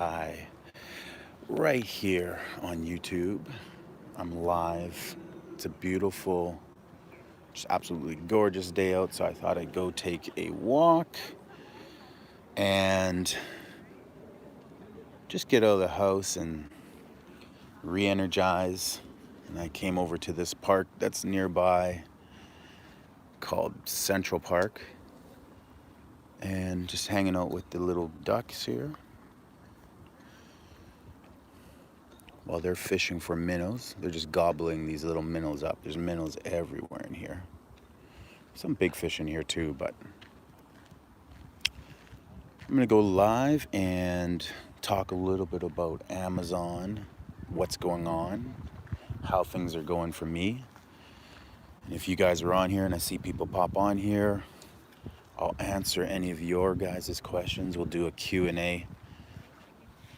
right here on YouTube. I'm live. It's a beautiful, just absolutely gorgeous day out, so I thought I'd go take a walk and just get out of the house and re-energize. And I came over to this park that's nearby called Central Park and just hanging out with the little ducks here while they're fishing for minnows. They're just gobbling these little minnows up. There's minnows everywhere in here. Some big fish in here too, but I'm gonna go live and talk a little bit about Amazon, what's going on, how things are going for me. And if you guys are on here and I see people pop on here, I'll answer any of your guys' questions. We'll do a Q&A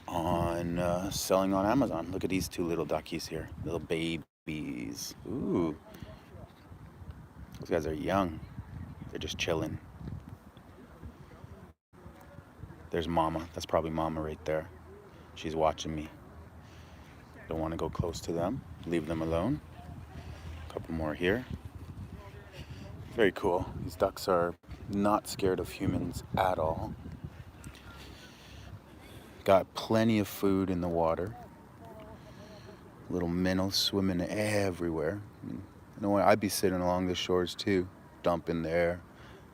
on selling on Amazon. Look at these two little duckies here, little babies. Ooh, those guys are young. They're just chilling. There's Mama. That's probably Mama right there. She's watching me. Don't want to go close to them. Leave them alone. A couple more here. Very cool. These ducks are not scared of humans at all. Got plenty of food in the water. Little minnows swimming everywhere. You know what? I'd be sitting along the shores too, dump in there,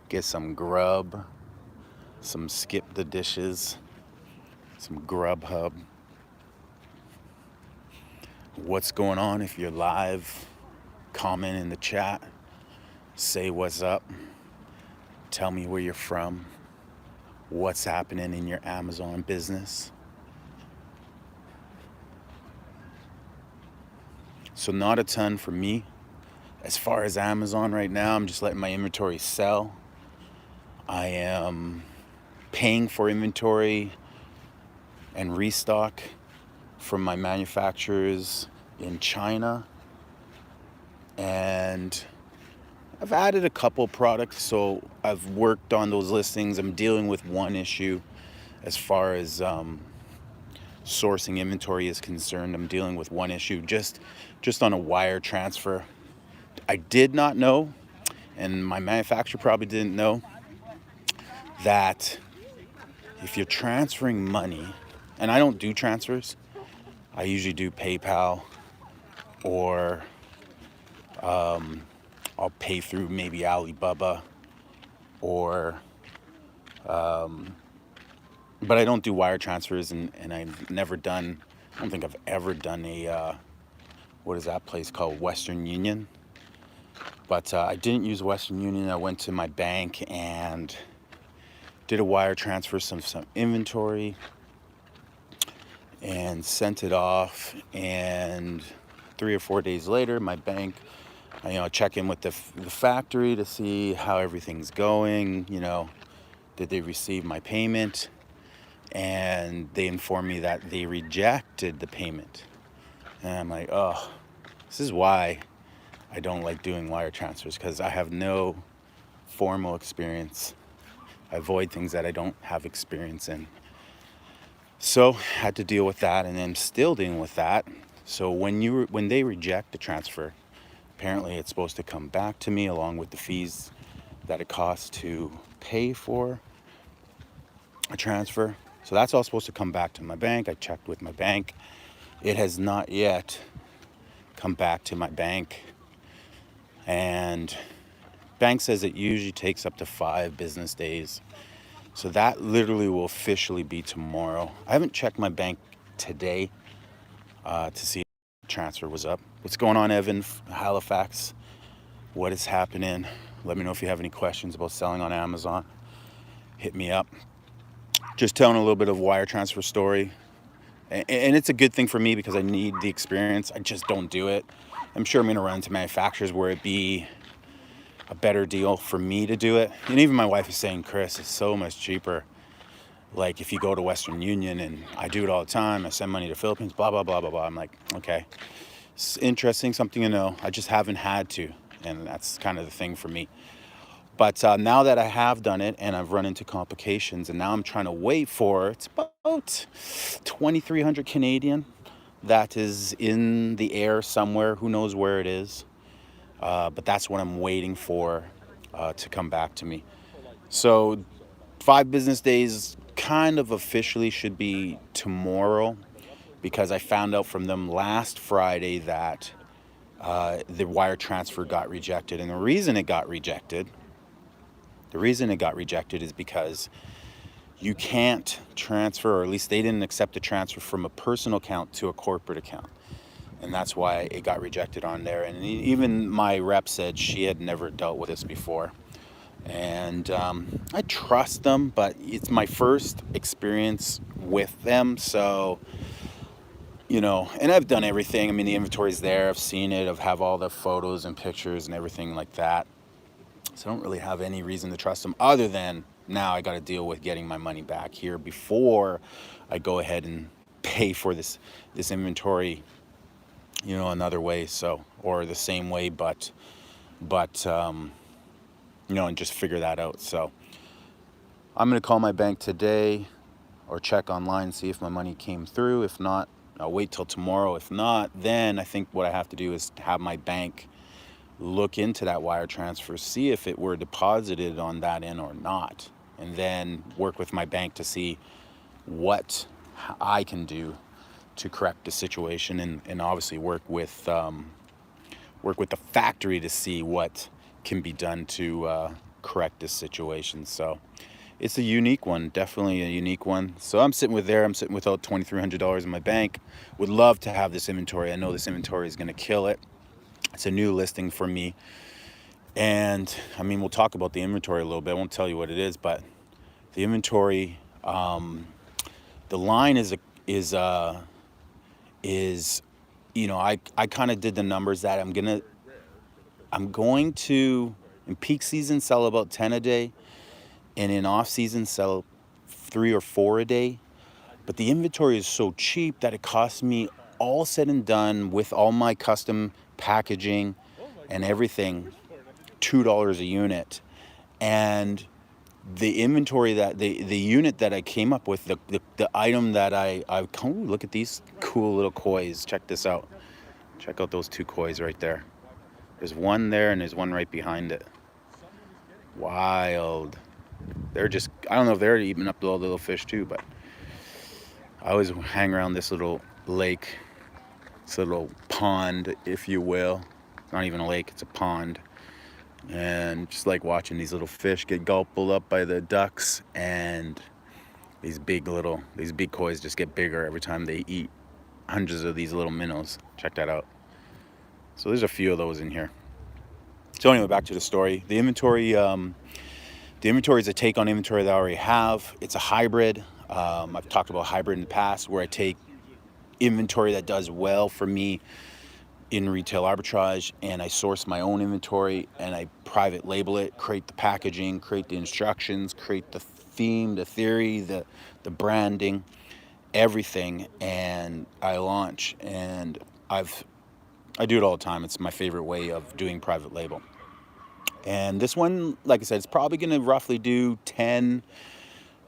get some grub, some skip the dishes, some Grubhub. What's going on? If you're live, comment in the chat, say what's up, tell me where you're from, what's happening in your Amazon business. So not a ton for me. As far as Amazon right now, I'm just letting my inventory sell. I am paying for inventory and restock from my manufacturers in China. And I've added a couple products, so I've worked on those listings. I'm dealing with one issue as far as sourcing inventory is concerned. I'm dealing with one issue just on a wire transfer. I did not know, and my manufacturer probably didn't know, that if you're transferring money, and I don't do transfers, I usually do PayPal, or I'll pay through maybe Alibaba, or but I don't do wire transfers, and I've never done, I don't think I've ever done a what is that place called, Western Union. But I didn't use Western Union. I went to my bank and did a wire transfer, some inventory, and sent it off. And 3 or 4 days later, my bank, check in with the factory to see how everything's going. Did they receive my payment? And they informed me that they rejected the payment. And I'm like, oh, this is why I don't like doing wire transfers, because I have no formal experience. I avoid things that I don't have experience in. So had to deal with that, and I'm still dealing with that. So when they reject the transfer, apparently it's supposed to come back to me along with the fees that it costs to pay for a transfer. So that's all supposed to come back to my bank. I checked with my bank. It has not yet come back to my bank. And bank says it usually takes up to 5 business days. So that literally will officially be tomorrow. I haven't checked my bank today to see if the transfer was up. What's going on, Evan, Halifax? What is happening? Let me know if you have any questions about selling on Amazon. Hit me up. Just telling a little bit of wire transfer story. And it's a good thing for me because I need the experience. I just don't do it. I'm sure I'm going to run into manufacturers where it'd be a better deal for me to do it. And even my wife is saying, Chris, it's so much cheaper. Like if you go to Western Union, and I do it all the time. I send money to Philippines, blah, blah, blah, blah, blah. I'm like, okay, it's interesting, something to know. I just haven't had to. And that's kind of the thing for me. But now that I have done it and I've run into complications, and now I'm trying to wait for, it's about 2,300 Canadian that is in the air somewhere. Who knows where it is? But that's what I'm waiting for to come back to me. So 5 business days kind of officially should be tomorrow, because I found out from them last Friday that the wire transfer got rejected. And the reason it got rejected is because you can't transfer, or at least they didn't accept a transfer from a personal account to a corporate account. And that's why it got rejected on there. And even my rep said she had never dealt with this before. And I trust them, but it's my first experience with them. So, you know, and I've done everything. I mean, the inventory's there. I've seen it. I've have all the photos and pictures and everything like that. So I don't really have any reason to trust them, other than now I got to deal with getting my money back here before I go ahead and pay for this inventory, you know, another way. So, or the same way, but you know, and just figure that out. So I'm going to call my bank today or check online, see if my money came through. If not, I'll wait till tomorrow. If not, then I think what I have to do is have my bank look into that wire transfer, see if it were deposited on that end or not, and then work with my bank to see what I can do to correct the situation, and obviously work with the factory to see what can be done to correct this situation. So it's a unique one, definitely a unique one. So I'm sitting with about $2,300 in my bank. Would love to have this inventory. I know this inventory is going to kill it. It's a new listing for me. And I mean, we'll talk about the inventory a little bit. I won't tell you what it is, but the inventory, the line is, you know, I kind of did the numbers that I'm going to, in peak season, sell about 10 a day, and in off season, sell 3 or 4 a day. But the inventory is so cheap that it costs me, all said and done, with all my custom packaging and everything, $2 a unit. And the inventory that the unit that I came up with, the item that I look at these cool little kois. Check this out. Check out those 2 kois right there. There's one there and there's one right behind it. Wild. They're just, I don't know if they're eating up all the little fish too, but I always hang around this little lake, this little pond, if you will. Not even a lake, it's a pond. And just like watching these little fish get gulped up by the ducks, and these big kois just get bigger every time they eat hundreds of these little minnows. Check that out. So there's a few of those in here. So anyway, back to the story. The inventory is a take on inventory that I already have. It's a hybrid. I've talked about hybrid in the past, where I take inventory that does well for me in retail arbitrage, and I source my own inventory, and I private label it, create the packaging, create the instructions, create the theme, the theory, the branding, everything, and I launch. And I do it all the time. It's my favorite way of doing private label. And this one, like I said, it's probably going to roughly do 10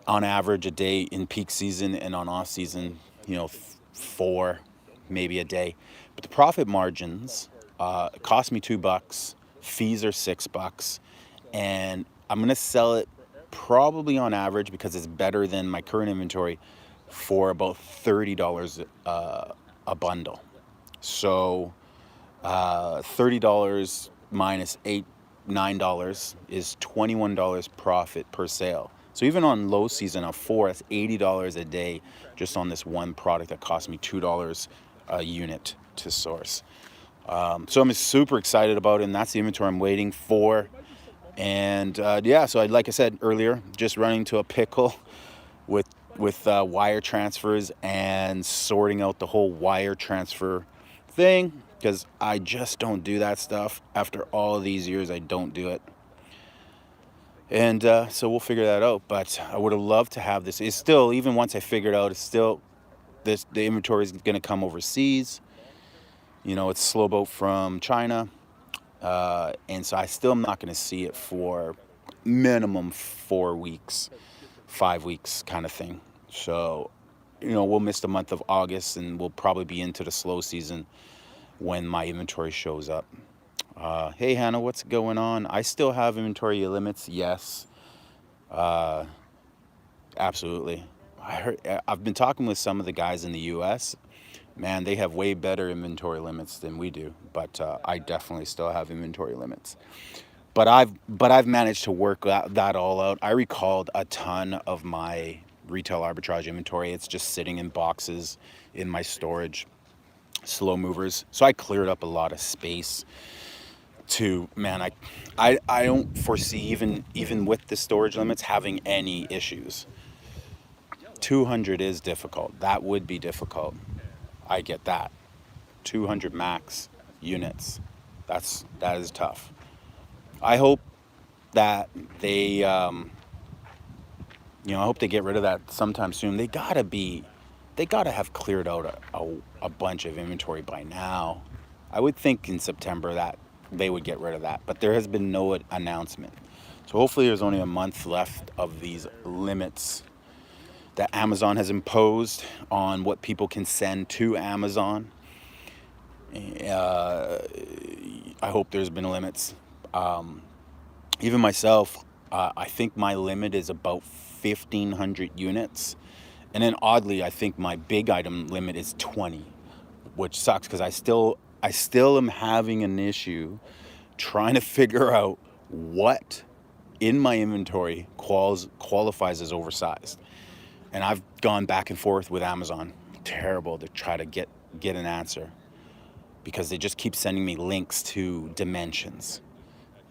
on average a day in peak season, and on off season, you know, 4 maybe a day. But the profit margins cost me $2, fees are $6, and I'm going to sell it probably on average, because it's better than my current inventory, for about $30 a bundle. So $30 minus $9 is $21 profit per sale. So even on low season of 4, that's $80 a day just on this one product that cost me $2 a unit to source. So I'm super excited about it, and that's the inventory I'm waiting for. And yeah, so like I said earlier, just running to a pickle with wire transfers and sorting out the whole wire transfer thing, because I just don't do that stuff. After all of these years, I don't do it. And so we'll figure that out. But I would have loved to have this. It's still, even once I figure it out, it's still, the inventory is going to come overseas. You know, it's slow boat from China. And so I still am not going to see it for minimum 4 weeks, 5 weeks kind of thing. So we'll miss the month of August, and we'll probably be into the slow season when my inventory shows up. Hey, Hannah, what's going on? I still have inventory limits. Yes, absolutely. I've been talking with some of the guys in the U.S. Man, they have way better inventory limits than we do, but I definitely still have inventory limits. But I've managed to work that all out. I recalled a ton of my retail arbitrage inventory. It's just sitting in boxes in my storage, slow movers. So I cleared up a lot of space. Man, I don't foresee even with the storage limits having any issues. 200 is difficult. That would be difficult. I get that. 200 max units. That is tough. I hope that they, I hope they get rid of that sometime soon. They gotta have cleared out a bunch of inventory by now. I would think in September that they would get rid of that, but there has been no announcement. So hopefully there's only a month left of these limits that Amazon has imposed on what people can send to Amazon. I hope there's been limits. Even myself, I think my limit is about 1,500 units. And then oddly, I think my big item limit is 20, which sucks because I still am having an issue trying to figure out what in my inventory qualifies as oversized. And I've gone back and forth with Amazon, terrible, to try to get an answer, because they just keep sending me links to dimensions.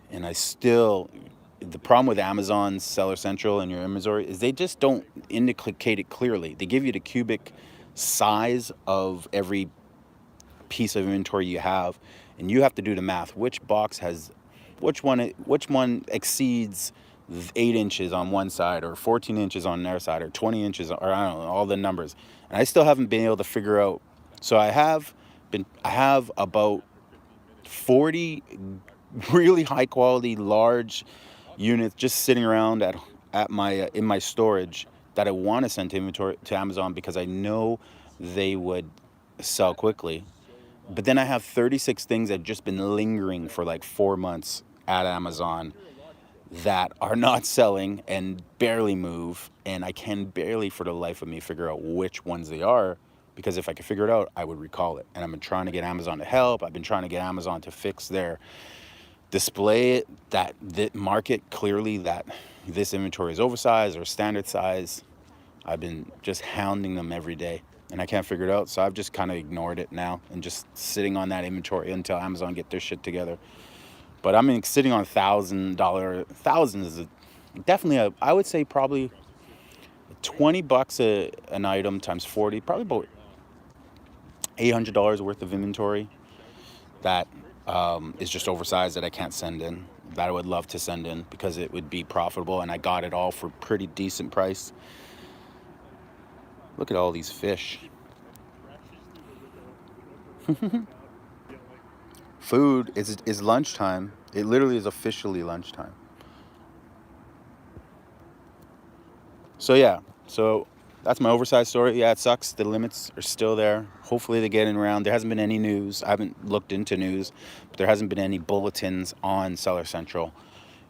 And the problem with Amazon Seller Central and your inventory is they just don't indicate it clearly. They give you the cubic size of every piece of inventory you have, and you have to do the math. Which one exceeds 8 inches on one side, or 14 inches on their side, or 20 inches, or I don't know, all the numbers. And I still haven't been able to figure out. So I have about 40 really high quality large units just sitting around in my storage that I want to send to Amazon because I know they would sell quickly. But then I have 36 things that have just been lingering for like 4 months at Amazon that are not selling and barely move, and I can barely for the life of me figure out which ones they are, because if I could figure it out, I would recall it. And I've been trying to get Amazon to help. I've been trying to get Amazon to fix their display that market clearly that this inventory is oversized or standard size. I've been just hounding them every day, and I can't figure it out. So I've just kind of ignored it now and just sitting on that inventory until Amazon get their shit together. But I mean, sitting on $1,000 is definitely I would say probably $20 an item times 40, probably about $800 worth of inventory that is just oversized that I can't send in, that I would love to send in because it would be profitable, and I got it all for pretty decent price. Look at all these fish. Food is lunchtime. It literally is officially lunchtime. So yeah, that's my oversized story. Yeah, it sucks. The limits are still there. Hopefully they're getting around. There hasn't been any news. I haven't looked into news, but there hasn't been any bulletins on Seller Central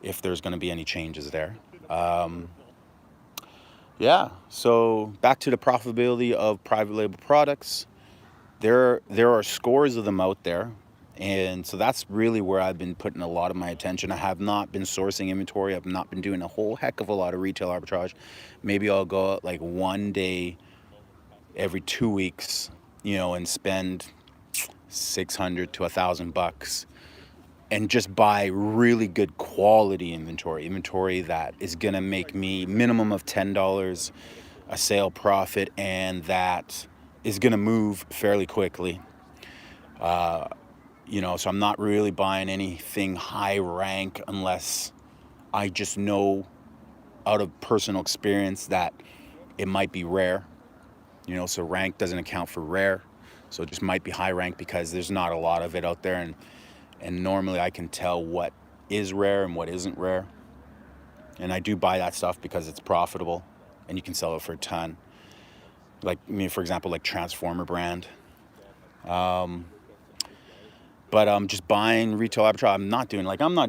if there's going to be any changes there. Yeah, so back to the profitability of private label products. There are scores of them out there. And so that's really where I've been putting a lot of my attention. I have not been sourcing inventory. I've not been doing a whole heck of a lot of retail arbitrage. Maybe I'll go out like one day every 2 weeks, and spend $600 to $1,000 and just buy really good quality inventory that is going to make me minimum of $10 a sale profit, and that is going to move fairly quickly. So I'm not really buying anything high rank unless I just know out of personal experience that it might be rare. So rank doesn't account for rare. So it just might be high rank because there's not a lot of it out there. And normally I can tell what is rare and what isn't rare. And I do buy that stuff because it's profitable and you can sell it for a ton. like, I mean, for example, like Transformer brand. But just buying retail arbitrage, I'm not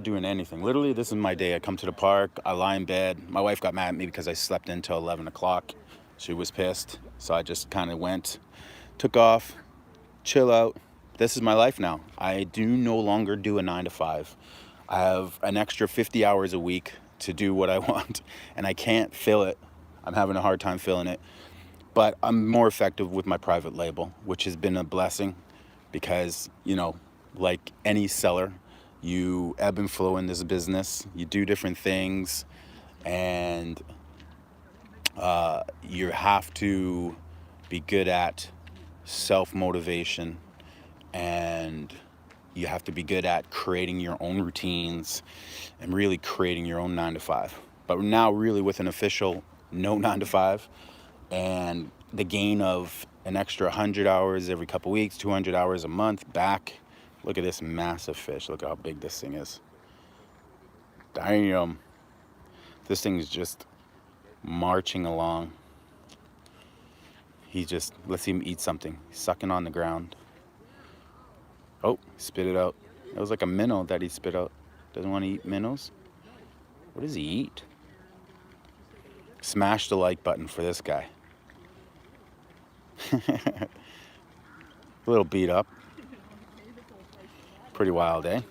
doing anything. Literally, this is my day. I come to the park, I lie in bed. My wife got mad at me because I slept until 11 o'clock. She was pissed. So I just kind of went, took off, chill out. This is my life now. I do no longer do a 9 to 5. I have an extra 50 hours a week to do what I want, and I can't fill it. I'm having a hard time filling it. But I'm more effective with my private label, which has been a blessing because, you know, like any seller, you ebb and flow in this business. You do different things, and you have to be good at self-motivation, and you have to be good at creating your own routines and really creating your own 9 to 5. But now really with an official no 9 to 5 and the gain of an extra 100 hours every couple weeks, 200 hours a month back. Look at this massive fish. Look how big this thing is. Damn. This thing is just marching along. Let's see him eat something. He's sucking on the ground. Oh, spit it out. It was like a minnow that he spit out. Doesn't want to eat minnows? What does he eat? Smash the like button for this guy. A little beat up. Pretty wild, eh?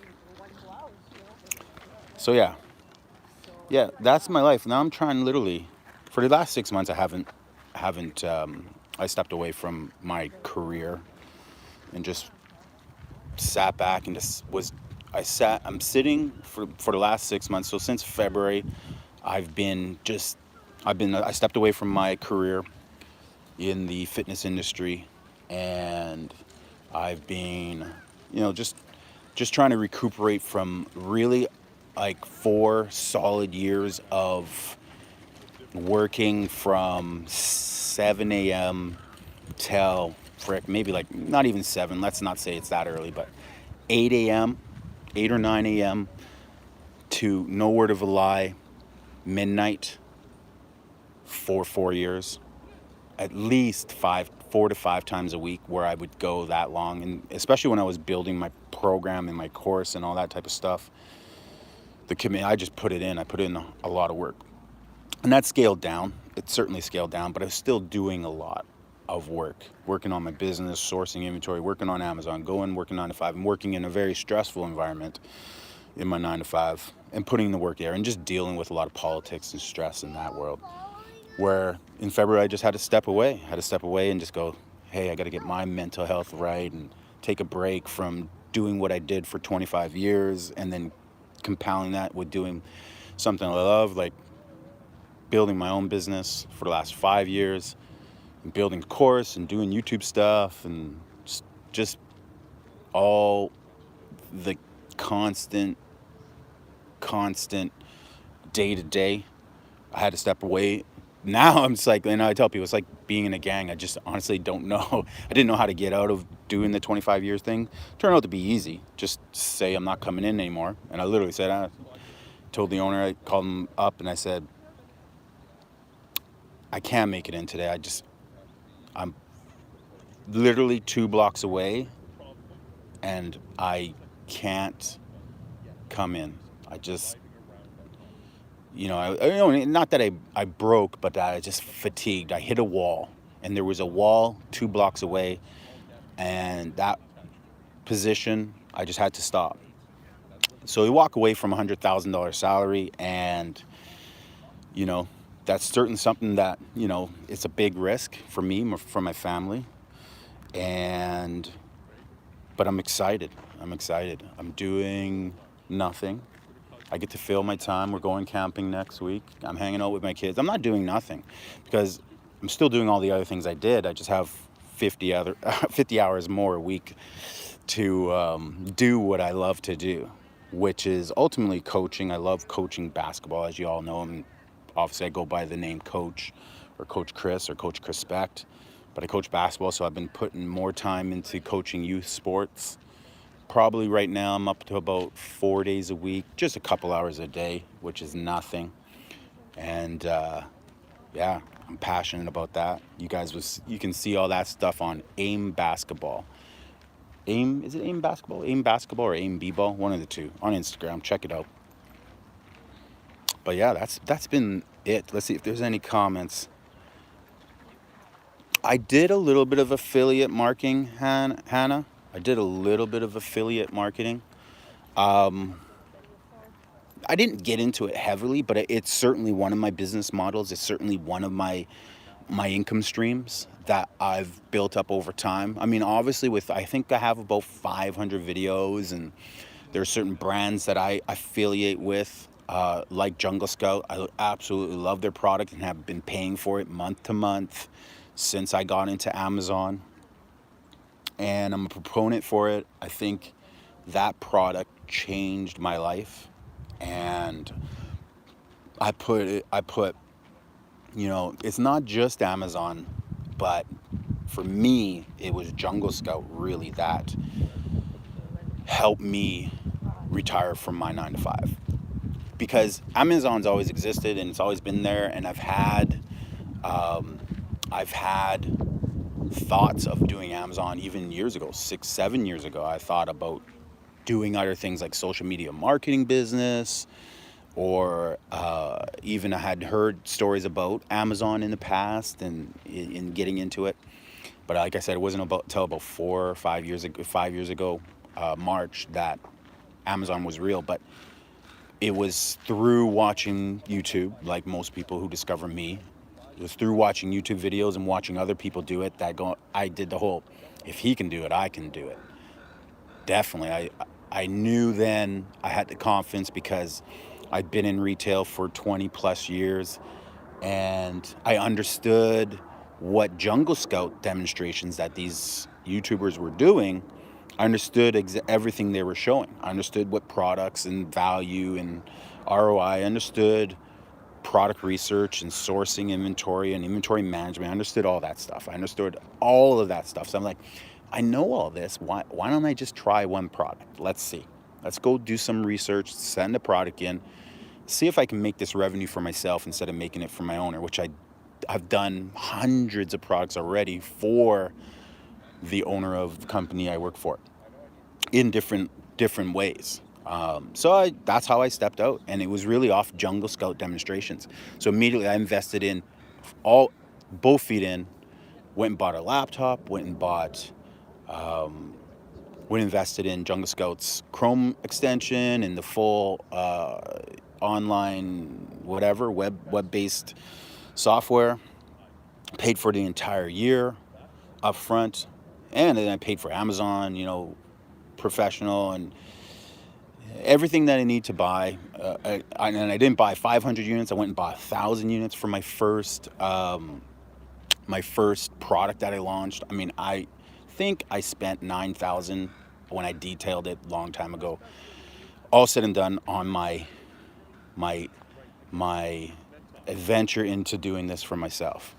So yeah, that's my life. Now I'm trying literally, for the last 6 months, I stepped away from my career and just sat back and I'm sitting for the last 6 months. So since February, I stepped away from my career in the fitness industry, and I've been, just trying to recuperate from really like 4 solid years of working from 7 a.m. till maybe like not even 7, let's not say it's that early, but 8 a.m., 8 or 9 a.m. to no word of a lie, midnight for 4 years, at least 4 to 5 times a week where I would go that long. And especially when I was building my program and my course and all that type of stuff, I just put it in. I put in a lot of work. And that scaled down. It certainly scaled down, but I was still doing a lot of work, working on my business, sourcing inventory, working on Amazon, working 9 to 5, and working in a very stressful environment in my 9 to 5, and putting the work there and just dealing with a lot of politics and stress in that world. Where in February, I just had to step away and just go, hey, I got to get my mental health right and take a break from doing what I did for 25 years and then compounding that with doing something I love, like building my own business for the last 5 years, and building a course and doing YouTube stuff, and just all the constant day to day. I had to step away. Now I'm just like, and I tell people, it's like being in a gang. I just honestly don't know. I didn't know how to get out of doing the 25 years thing. Turned out to be easy. Just say I'm not coming in anymore. And I literally said, I told the owner, I called him up and I said, I can't make it in today. I'm literally 2 blocks away and I can't come in. Not that I broke, but I just fatigued. I hit a wall, and there was a wall 2 blocks away, and that position, I just had to stop. So we walk away from a $100,000 salary, and, that's certainly something that, it's a big risk for me, for my family, but I'm excited. I'm doing nothing. I get to fill my time. We're going camping next week. I'm hanging out with my kids. I'm not doing nothing because I'm still doing all the other things I did. I just have 50 hours more a week to do what I love to do, which is ultimately coaching. I love coaching basketball, as you all know. Obviously, I go by the name Coach or Coach Chris or Coach Crispect, but I coach basketball, so I've been putting more time into coaching youth sports. Probably right now I'm up to about 4 days a week, just a couple hours a day, which is nothing. And yeah, I'm passionate about that. You can see all that stuff on AIM Basketball. Is it AIM Basketball? AIM Basketball or AIM B-Ball? One of the two on Instagram. Check it out. But yeah, that's been it. Let's see if there's any comments. I did a little bit of affiliate marketing, Hannah. I did a little bit of affiliate marketing. I didn't get into it heavily, but it's certainly one of my business models. It's certainly one of my income streams that I've built up over time. I mean, obviously I think I have about 500 videos, and there are certain brands that I affiliate with, like Jungle Scout. I absolutely love their product and have been paying for it month to month since I got into Amazon. And I'm a proponent for it. I think that product changed my life. And I put, it's not just Amazon, but for me, it was Jungle Scout really that helped me retire from my 9-to-5. Because Amazon's always existed and it's always been there, and I've had thoughts of doing Amazon even years ago, 6-7 years ago. I thought about doing other things like social media marketing business, or even I had heard stories about Amazon in the past and in getting into it. But like I said, it wasn't until about 4 or 5 years ago, March, that Amazon was real. But it was through watching YouTube, like most people who discover me. It was through watching YouTube videos and watching other people do it that I did the whole, if he can do it, I can do it. Definitely. I knew then I had the confidence because I'd been in retail for 20 plus years, and I understood what Jungle Scout demonstrations that these YouTubers were doing. I understood everything they were showing. I understood what products and value and ROI. I understood product research and sourcing, inventory and inventory management. I understood all that stuff. I understood all of that stuff. So I'm like, I know all this. Why don't I just try one product? Let's see. Let's go do some research, send a product in, see if I can make this revenue for myself instead of making it for my owner, which I've done hundreds of products already for the owner of the company I work for in different ways. So that's how I stepped out, and it was really off Jungle Scout demonstrations. So immediately I invested in both feet in, went and bought a laptop, invested in Jungle Scout's Chrome extension and the full online web-based software. Paid for the entire year up front, and then I paid for Amazon, professional and everything that I need to buy. And I didn't buy 500 units. I went and bought 1,000 units for my first product that I launched. I mean, I think I spent $9,000 when I detailed it a long time ago. All said and done on my adventure into doing this for myself.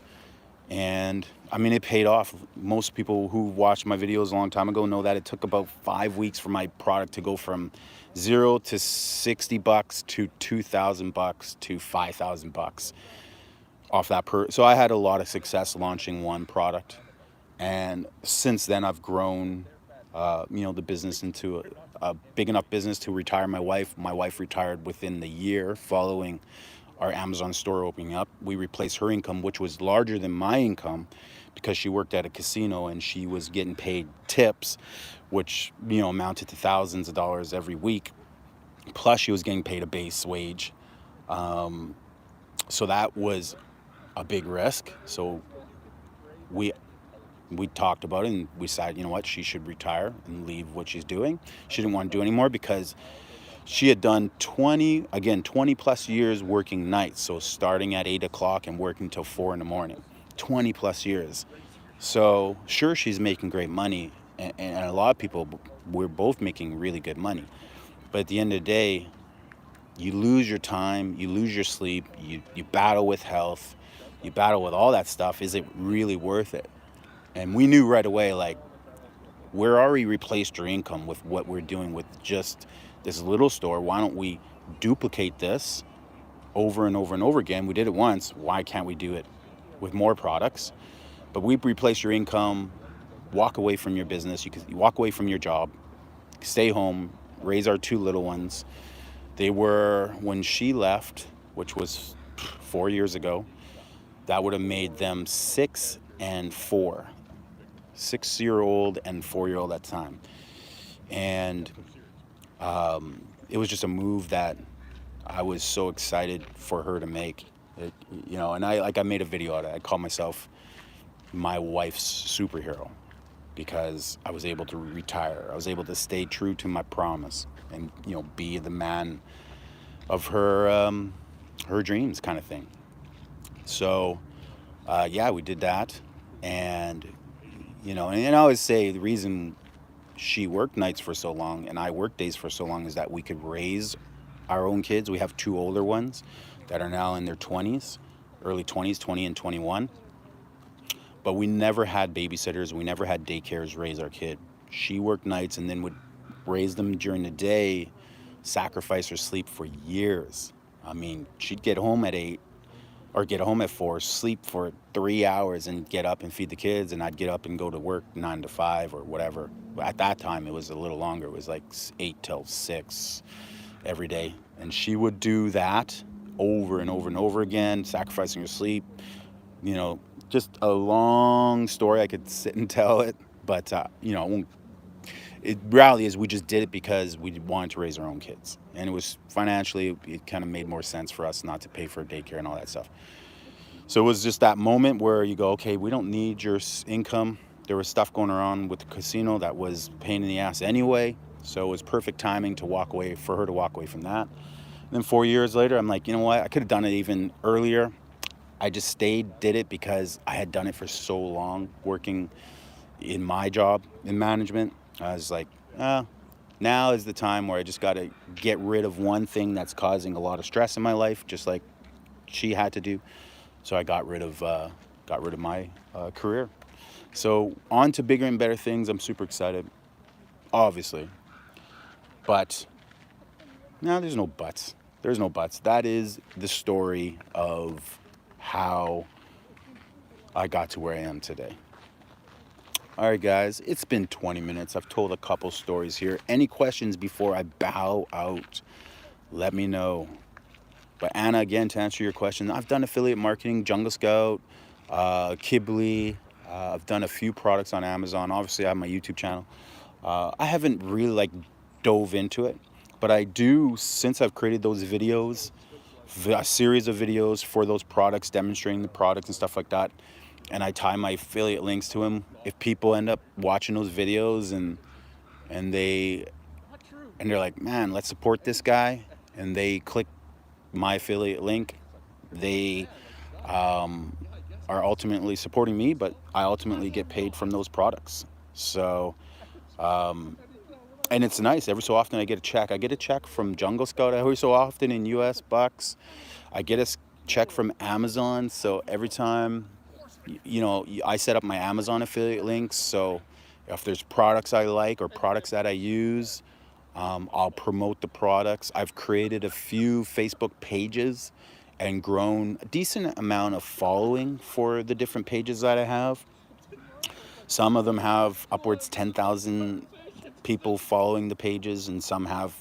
And I mean, it paid off. Most people who watched my videos a long time ago know that it took about 5 weeks for my product to go from $0 to $60 to $2,000 to $5,000 off that so I had a lot of success launching one product. And since then I've grown, the business into a big enough business to retire my wife. My wife retired within the year following our Amazon store opening up. We replaced her income, which was larger than my income, because she worked at a casino and she was getting paid tips, which, amounted to thousands of dollars every week. Plus she was getting paid a base wage. So that was a big risk. So we talked about it and we decided, you know what, she should retire and leave what she's doing. She didn't want to do anymore because she had done 20 plus years working nights. So starting at 8 o'clock and working till 4 in the morning, 20 plus years. So sure, she's making great money. And a lot of people, we're both making really good money. But at the end of the day, you lose your time, you lose your sleep, you battle with health, you battle with all that stuff. Is it really worth it? And we knew right away, like, we're already replaced your income with what we're doing with just this little store. Why don't we duplicate this over and over and over again. We did it once. Why can't we do it with more products? But we replace your income, walk away from your business. You walk away from your job, stay home, raise our 2 little ones. They were, when she left, which was 4 years ago, that would have made them 6 and 4. 6-year-old and 4-year-old at the time. And it was just a move that I was so excited for her to make. And I made a video out of it. I call myself my wife's superhero because I was able to retire. I was able to stay true to my promise and, be the man of her dreams kind of thing. So, we did that. And, and I always say the reason she worked nights for so long and I worked days for so long is that we could raise our own kids. We have 2 older ones that are now in their 20s, early 20s, 20 and 21. But we never had babysitters. We never had daycares raise our kid. She worked nights and then would raise them during the day, sacrifice her sleep for years. I mean, she'd get home at 8 or get home at 4, sleep for 3 hours and get up and feed the kids. And I'd get up and go to work 9 to 5 or whatever. At that time, it was a little longer. It was like 8 till 6 every day. And she would do that over and over and over again, sacrificing her sleep. Just a long story. I could sit and tell it, but reality is we just did it because we wanted to raise our own kids, and it was financially, it kind of made more sense for us not to pay for daycare and all that stuff. So it was just that moment where you go, okay, we don't need your income. There was stuff going on with the casino that was a pain in the ass anyway, so it was perfect timing for her to walk away from that. And then 4 years later, I'm like, you know what? I could have done it even earlier. I just did it because I had done it for so long, working in my job in management. I was like, now is the time where I just got to get rid of one thing that's causing a lot of stress in my life, just like she had to do. So I got rid of my career. So on to bigger and better things. I'm super excited, obviously. But no, there's no buts. There's no buts. That is the story of how I got to where I am today. All right, guys, it's been 20 minutes. I've told a couple stories here. Any questions before I bow out, let me know. But Anna, again, to answer your question, I've done affiliate marketing, Jungle Scout, 𝘬𝑊𝑒. I've done a few products on Amazon. Obviously, I have my YouTube channel. I haven't really dove into it, but I do, since I've created those videos, a series of videos for those products, demonstrating the products and stuff like that, and I tie my affiliate links to them. If people end up watching those videos and they're like, man, let's support this guy, and they click my affiliate link, they are ultimately supporting me, but I ultimately get paid from those products. So and it's nice. Every so often I get a check. I get a check from Jungle Scout every so often in US bucks. I get a check from Amazon. So every time, I set up my Amazon affiliate links. So if there's products I like or products that I use, I'll promote the products. I've created a few Facebook pages and grown a decent amount of following for the different pages that I have. Some of them have upwards 10,000 people following the pages, and some have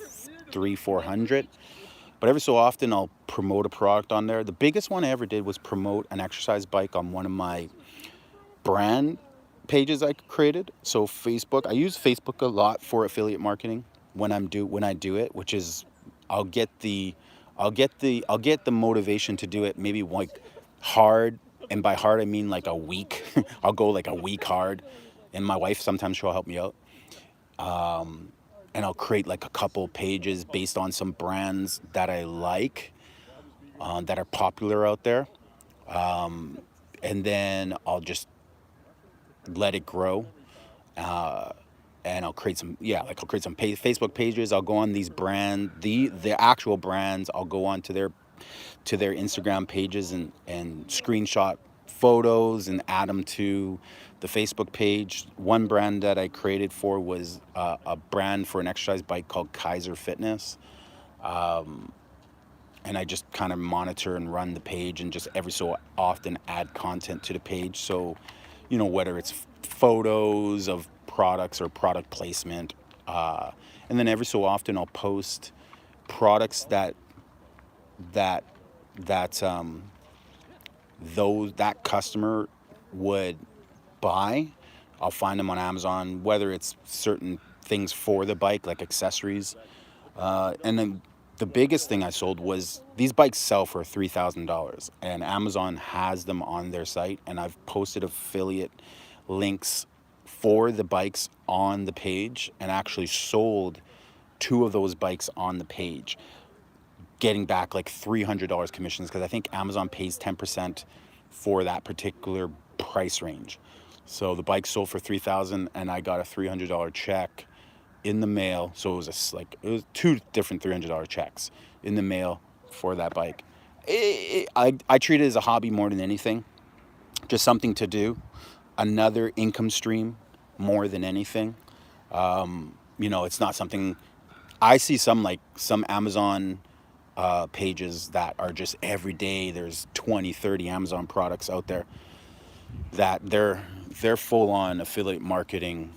300-400. But every so often I'll promote a product on there. The biggest one I ever did was promote an exercise bike on one of my brand pages I created. So Facebook, I use Facebook a lot for affiliate marketing when I do it, which is I'll get the motivation to do it maybe hard, and by hard I mean a week. I'll go a week hard, and my wife sometimes she'll help me out. And I'll create a couple pages based on some brands that I like, that are popular out there. And then I'll just let it grow. And I'll create some, Facebook pages. I'll go on these the actual brands. I'll go on to their Instagram pages and screenshot photos and add them to the Facebook page. One brand that I created for was a brand for an exercise bike called Kaiser Fitness. and I just kind of monitor and run the page, and just every so often add content to the page. So, you know, whether it's photos of products or product placement, and then every so often I'll post products that that customer would buy. I'll find them on Amazon, whether it's certain things for the bike, like accessories. And then the biggest thing I sold was, these bikes sell for $3,000, and Amazon has them on their site, and I've posted affiliate links for the bikes on the page, and actually sold 2 of those bikes on the page, getting back like $300 commissions, because I think Amazon pays 10% for that particular price range. So the bike sold for $3,000, and I got a $300 check in the mail. So it was 2 different $300 checks in the mail for that bike. I treat it as a hobby more than anything, just something to do, another income stream more than anything. You know, it's not something. I see some Amazon pages that are just every day there's 20, 30 Amazon products out there that they're full on affiliate marketing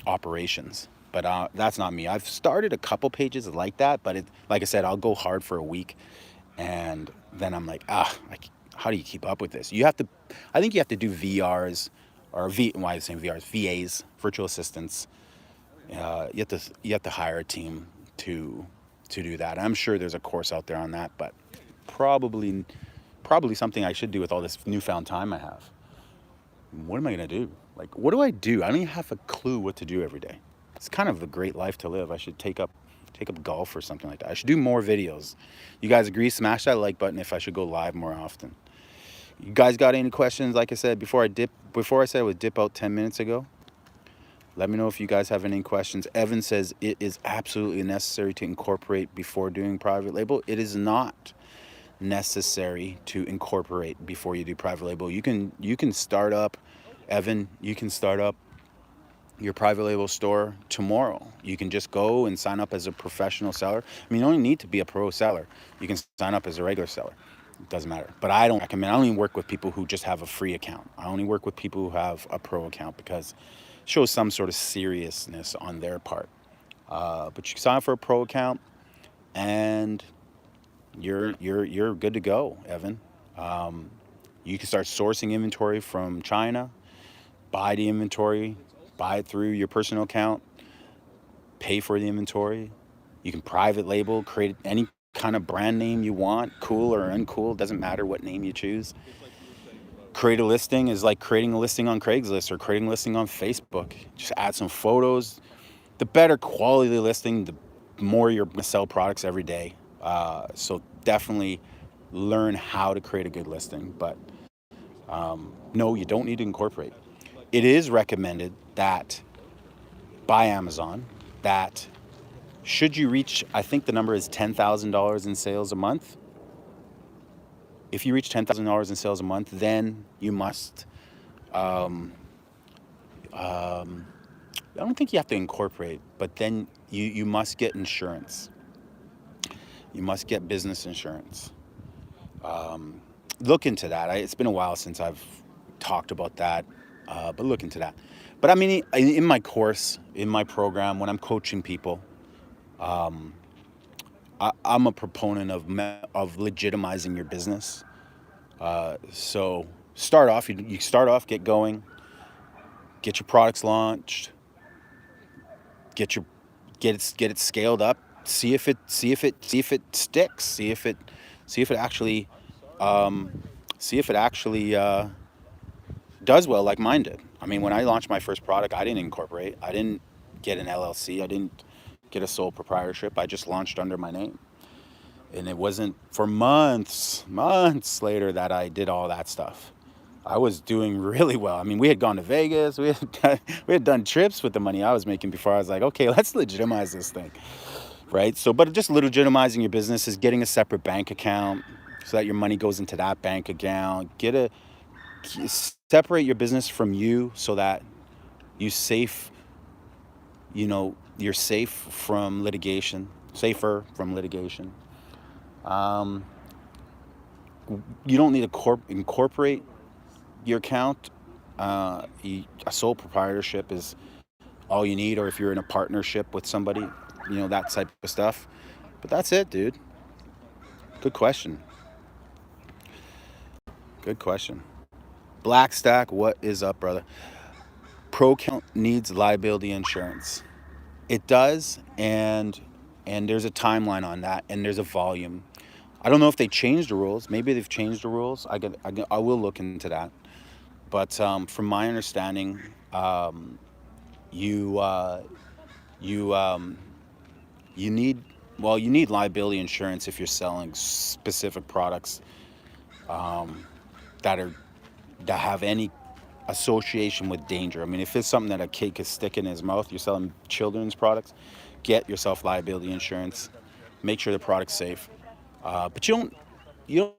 operations. But that's not me. I've started a couple pages like that, but like I said, I'll go hard for a week, and then I'm like, how do you keep up with this? I think you have to do VRs, or why am I saying VRs? VAs, virtual assistants. You have to hire a team to do that. I'm sure there's a course out there on that, but probably something I should do with all this newfound time I have. What am I gonna do? Like, what do? I don't even have a clue what to do every day. It's kind of a great life to live. I should take up golf or something like that. I should do more videos. You guys agree? Smash that like button if I should go live more often. You guys got any questions? Like I said before, I said I would dip out 10 minutes ago. Let me know if you guys have any questions. Evan says it is absolutely necessary to incorporate before doing private label. It is not necessary to incorporate before you do private label. You can start up, Evan, you can start up your private label store tomorrow. You can just go and sign up as a professional seller. I mean, you don't need to be a pro seller. You can sign up as a regular seller. It doesn't matter. But I don't recommend. I only work with people who just have a free account. I only work with people who have a pro account, because it shows some sort of seriousness on their part. But you can sign up for a pro account, and you're good to go, Evan. You can start sourcing inventory from China, buy the inventory, buy it through your personal account, pay for the inventory. You can private label, create any kind of brand name you want, cool or uncool, doesn't matter what name you choose. Create a listing is like creating a listing on Craigslist or creating a listing on Facebook. Just add some photos. The better quality the listing, the more you're going to sell products every day. So definitely learn how to create a good listing. But no, you don't need to incorporate. It is recommended that by Amazon that should you reach, I think the number is $10,000 in sales a month. If you reach $10,000 in sales a month, then you must, I don't think you have to incorporate, but then you must get insurance. You must get business insurance. Look into that. It's been a while since I've talked about that, but look into that. But I mean, in my course, in my program, when I'm coaching people, I'm a proponent of legitimizing your business. So start off, you start off, get going, get your products launched, get it scaled up, see if it sticks, see if it actually does well, like mine did. I mean, when I launched my first product, I didn't incorporate, I didn't get an LLC, I didn't get a sole proprietorship. I just launched under my name. And it wasn't for months later that I did all that stuff. I was doing really well. I mean, we had gone to Vegas. We had done trips with the money I was making before. I was like, okay, let's legitimize this thing, right? So, but just legitimizing your business is getting a separate bank account so that your money goes into that bank account. Separate your business from you so that you're safe from litigation, safer from litigation. You don't need to incorporate your account. A sole proprietorship is all you need, or if you're in a partnership with somebody, that type of stuff. But that's it, dude. Good question. Good question. Black Stack, what is up, brother? Pro account needs liability insurance. It does, and there's a timeline on that, and there's a volume. I don't know if they changed the rules. Maybe they've changed the rules. I will look into that. But from my understanding, you need liability insurance if you're selling specific products that have any association with danger. I mean, if it's something that a kid could stick in his mouth, you're selling children's products, get yourself liability insurance. Make sure the product's safe. But you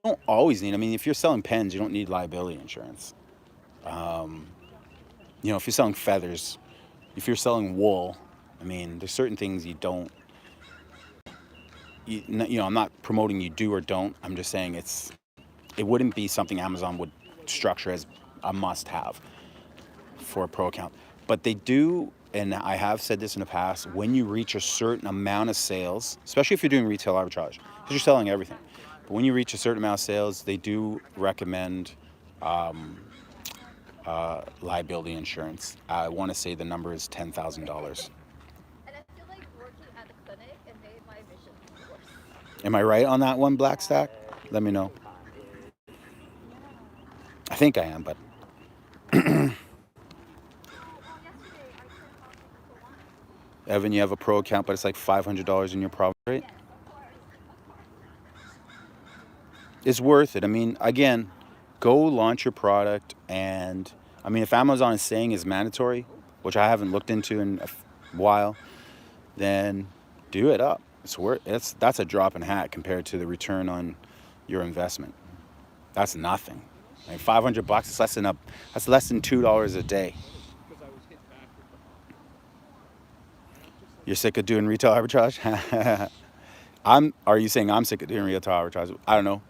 don't always need. I mean, if you're selling pens, you don't need liability insurance. If you're selling feathers, if you're selling wool, I mean, there's certain things you don't. I'm not promoting you do or don't. I'm just saying it wouldn't be something Amazon would structure as a must-have for a pro account. But they do, and I have said this in the past, when you reach a certain amount of sales, especially if you're doing retail arbitrage, because you're selling everything, but when you reach a certain amount of sales, they do recommend liability insurance. I want to say the number is $10,000. And I feel like working at the clinic, it made my vision worse. Am I right on that one, Black Stack? Let me know. I think I am, but Evan, you have a pro account, but it's like $500 in your profit rate. It's worth it. I mean, again, go launch your product, and I mean, if Amazon is saying it's mandatory, which I haven't looked into in a while, then do it up. That's a drop in a hat compared to the return on your investment. That's nothing. I mean, $500. That's less than $2 a day. You're sick of doing retail arbitrage? Are you saying I'm sick of doing retail arbitrage? I don't know.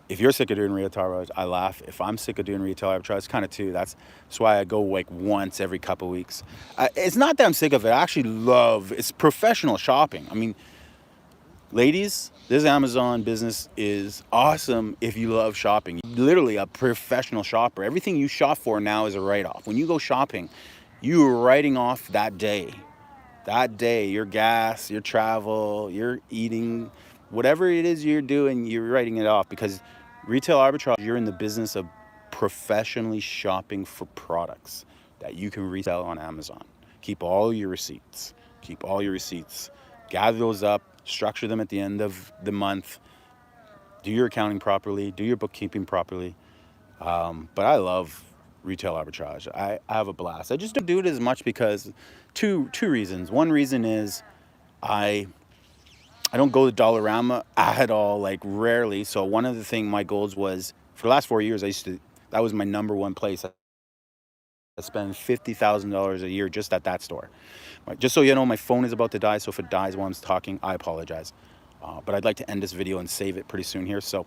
If you're sick of doing retail arbitrage, I laugh. If I'm sick of doing retail arbitrage, kind of too. That's why I go like once every couple of weeks. It's not that I'm sick of it. I actually love. It's professional shopping. I mean, ladies, this Amazon business is awesome if you love shopping. Literally a professional shopper. Everything you shop for now is a write-off. When you go shopping, you are writing off that day. That day, your gas, your travel, your eating, whatever it is you're doing, you're writing it off, because retail arbitrage, you're in the business of professionally shopping for products that you can resell on Amazon. Keep all your receipts. Gather those up, structure them at the end of the month, do your accounting properly, do your bookkeeping properly. But I love retail arbitrage. I have a blast. I just don't do it as much because two reasons. One reason is I don't go to Dollarama at all, like rarely. So one of the things my goals was, for the last 4 years, that was my number one place. I spend $50,000 a year just at that store. Just so you know, my phone is about to die, so if it dies while I'm talking, I apologize. But I'd like to end this video and save it pretty soon here. So,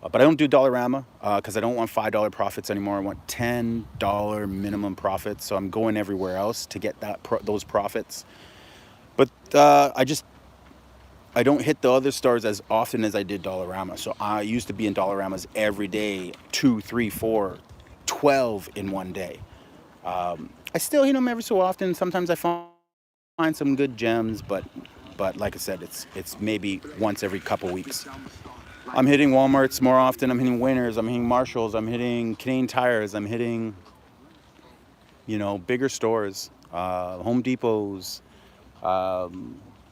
but I don't do Dollarama because I don't want $5 profits anymore. I want $10 minimum profits. So I'm going everywhere else to get those profits. But I don't hit the other stores as often as I did Dollarama. So I used to be in Dollaramas every day, 2, 3, 4, 12 in one day. I still hit them every so often. Sometimes I find some good gems, but like I said, it's maybe once every couple weeks. I'm hitting Walmarts more often. I'm hitting Winners. I'm hitting Marshalls. I'm hitting Canadian Tires. I'm hitting, bigger stores, Home Depots,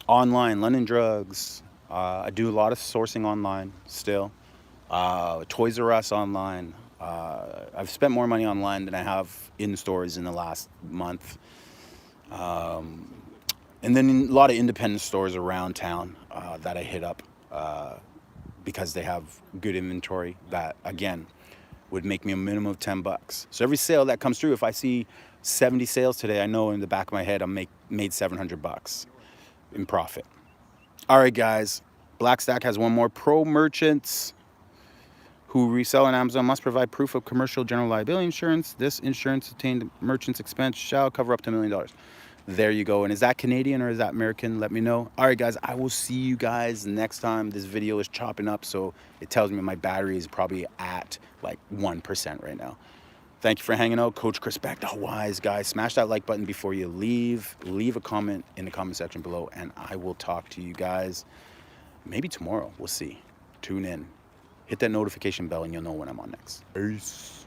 online, London Drugs. I do a lot of sourcing online still. Toys R Us online. I've spent more money online than I have in stores in the last month. And then a lot of independent stores around town that I hit up because they have good inventory that, again, would make me a minimum of $10. So every sale that comes through, if I see 70 sales today, I know in the back of my head I made $700 in profit. All right, guys. Blackstack has one more. Pro merchants who resell on Amazon must provide proof of commercial general liability insurance. This insurance obtained merchant's expense shall cover up to $1 million. There you go. And is that Canadian or is that American? Let me know. All right, guys, I will see you guys next time. This video is chopping up, so it tells me my battery is probably at like 1% right now. Thank you for hanging out. Coach Crispect, all wise, guys. Smash that like button before you leave. Leave a comment in the comment section below, and I will talk to you guys maybe tomorrow. We'll see. Tune in. Hit that notification bell, and you'll know when I'm on next. Peace.